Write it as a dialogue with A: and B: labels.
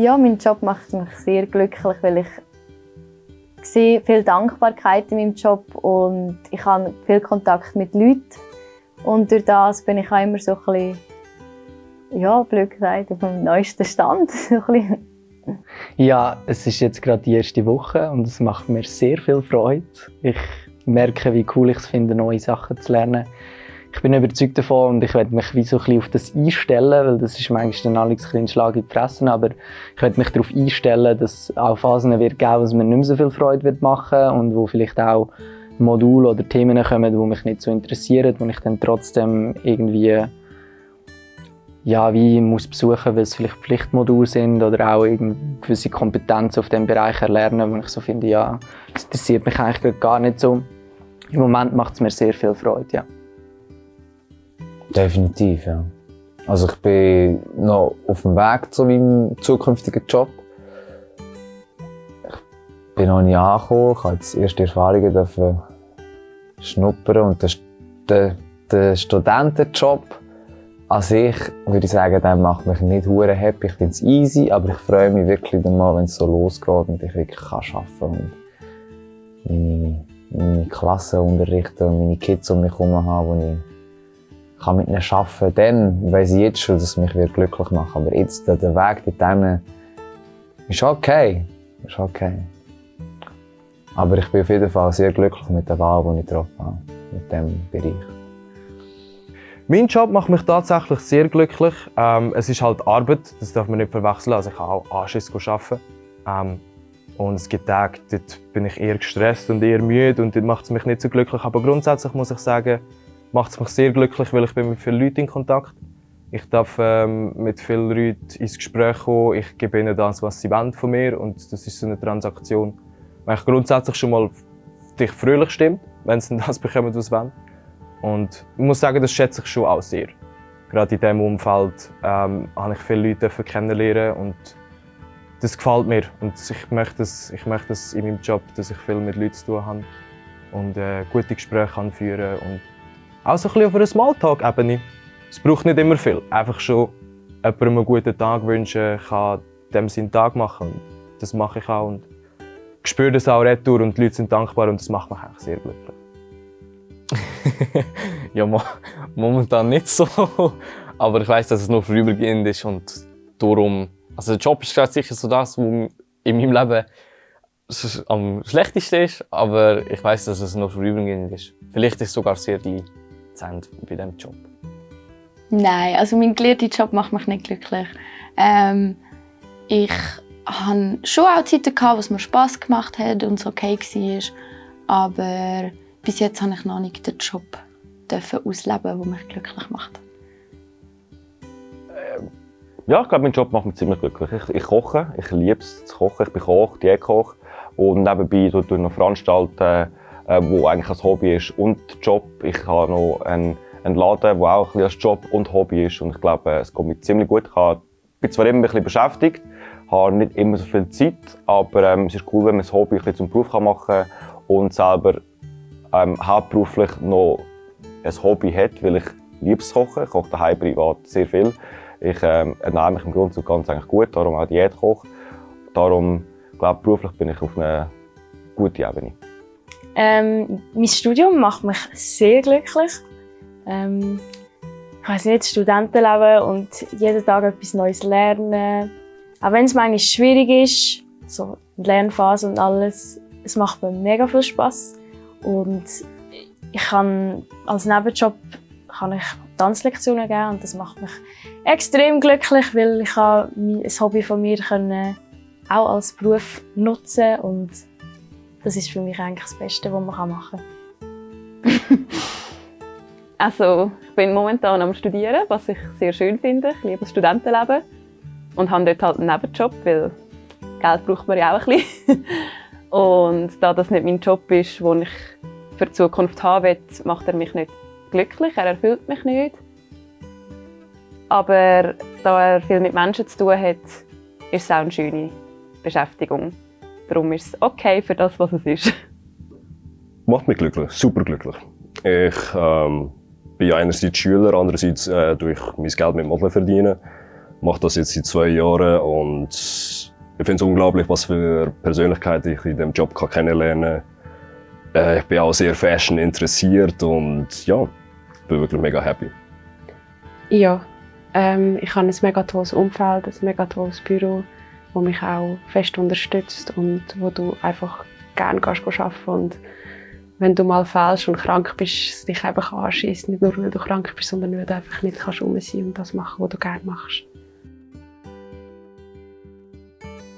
A: Ja, mein Job macht mich sehr glücklich, weil ich sehe viel Dankbarkeit in meinem Job und ich habe viel Kontakt mit Leuten. Und durch das bin ich auch immer so ein bisschen, ja, blöd gesagt, auf dem neuesten Stand.
B: Ja, es ist jetzt gerade die erste Woche und es macht mir sehr viel Freude. Ich merke, wie cool ich es finde, neue Sachen zu lernen. Ich bin überzeugt davon und ich werde mich wie so ein bisschen auf das einstellen, weil das ist manchmal dann alles ein Schlag in die Fresse, aber ich werde mich darauf einstellen, dass es auch Phasen wird geben, wo mir nicht mehr so viel Freude wird machen und wo vielleicht auch Module oder Themen kommen, die mich nicht so interessieren, wo ich dann trotzdem irgendwie wie muss besuchen, weil es vielleicht Pflichtmodule sind oder auch gewisse Kompetenzen auf diesem Bereich erlernen, wo ich so finde, ja, das interessiert mich eigentlich gar nicht so. Im Moment macht es mir sehr viel Freude, ja.
C: Definitiv, ja. Also ich bin noch auf dem Weg zu meinem zukünftigen Job. Ich bin noch nie angekommen, ich habe jetzt erste Erfahrungen dürfen schnuppern und der Studentenjob an sich, würde ich sagen, der macht mich nicht hure happy. Ich finde es easy, aber ich freue mich wirklich dann mal, wenn es so losgeht und ich wirklich arbeiten kann und meine Klasse unterrichten und meine Kids um mich herum haben, wo ich mit ihnen arbeiten kann. Dann weiss ich jetzt schon, dass es mich glücklich macht. Aber jetzt, der Weg dorthin ist okay. Aber ich bin auf jeden Fall sehr glücklich mit der Wahl, die ich getroffen habe, mit diesem Bereich.
D: Mein Job macht mich tatsächlich sehr glücklich. Es ist halt Arbeit, das darf man nicht verwechseln. Also ich kann auch Anschiss arbeiten. Und es gibt Tage, dort bin ich eher gestresst und eher müde und dort macht es mich nicht so glücklich. Aber grundsätzlich muss ich sagen, macht es mich sehr glücklich, weil ich bin mit vielen Leuten in Kontakt. Ich darf mit vielen Leuten ins Gespräch kommen. Ich gebe ihnen das, was sie wollen von mir. Und das ist so eine Transaktion, die grundsätzlich schon mal dich fröhlich stimmt, wenn sie das bekommen, was sie wollen. Und ich muss sagen, das schätze ich schon auch sehr. Gerade in diesem Umfeld habe ich viele Leute kennenlernen und das gefällt mir. Und ich möchte das in meinem Job, dass ich viel mit Leuten zu tun habe und gute Gespräche kann führen und auch so ein bisschen auf einer Smalltalk-Ebene. Es braucht nicht immer viel. Einfach schon jemandem einen guten Tag wünschen, kann dem seinen Tag machen. Und das mache ich auch. Und ich spüre das auch retour und die Leute sind dankbar und das macht mich eigentlich sehr glücklich.
E: Ja, momentan nicht so. Aber ich weiss, dass es nur vorübergehend ist und darum. Also der Job ist gerade sicher so das, was in meinem Leben am schlechtesten ist, aber ich weiss, dass es nur vorübergehend ist. Vielleicht ist es sogar sehr gleich zu Ende bei diesem Job.
F: Nein, also mein gelernter Job macht mich nicht glücklich. Ich hatte schon auch Zeiten, wo es mir Spass gemacht hat und es okay war. Aber bis jetzt habe ich noch nicht den Job ausleben, der mich glücklich macht.
G: Ja, ich glaube, mein Job macht mich ziemlich glücklich. Ich koche, ich liebe es zu kochen. Ich bin Koch, Diätkoch. Und nebenbei tue ich noch Veranstalten, wo eigentlich als Hobby ist und Job. Ich habe noch einen Laden, der auch ein bisschen als Job und Hobby ist. Und ich glaube, es geht mir ziemlich gut. Ich bin zwar immer ein bisschen beschäftigt, habe nicht immer so viel Zeit, aber es ist cool, wenn man das Hobby ein bisschen zum Beruf machen kann und selber hauptberuflich noch ein Hobby hat, weil ich liebe das Kochen. Ich koche daheim privat sehr viel. Ich ernähre mich im Grunde und ganz eigentlich gut, darum auch Diätkoch. Darum, glaube beruflich bin ich auf einer guten Ebene.
A: Mein Studium macht mich sehr glücklich. Ich weiss nicht, Studentenleben und jeden Tag etwas Neues lernen. Auch wenn es manchmal schwierig ist, so die Lernphase und alles, es macht mir mega viel Spass. Und ich kann als Nebenjob Tanzlektionen geben und das macht mich extrem glücklich, weil ich ein Hobby von mir auch als Beruf nutzen kann. Und das ist für mich eigentlich das Beste, was man machen kann.
H: Also, ich bin momentan am Studieren, was ich sehr schön finde. Ich liebe das Studentenleben und habe dort halt einen Nebenjob, weil Geld braucht man ja auch ein bisschen. Und da das nicht mein Job ist, den ich für die Zukunft haben will, macht er mich nicht glücklich, er erfüllt mich nicht. Aber da er viel mit Menschen zu tun hat, ist es auch eine schöne Beschäftigung. Darum ist es okay für das, was es ist.
I: Macht mich glücklich, super glücklich. Ich bin einerseits Schüler, andererseits tue ich mein Geld mit Modeln verdienen. mache das jetzt seit 2 Jahren und ich finde es unglaublich, was für Persönlichkeiten ich in diesem Job kennenlernen kann. Ich bin auch sehr Fashion interessiert und ja, bin wirklich mega happy.
J: Ja, ich habe ein mega tolles Umfeld, ein mega tolles Büro, das mich auch fest unterstützt und wo du einfach gerne arbeiten kannst. Und wenn du mal fällst und krank bist, es dich einfach anschießt, nicht nur weil du krank bist, sondern weil du einfach nicht rum sein und das machen, was du gerne machst.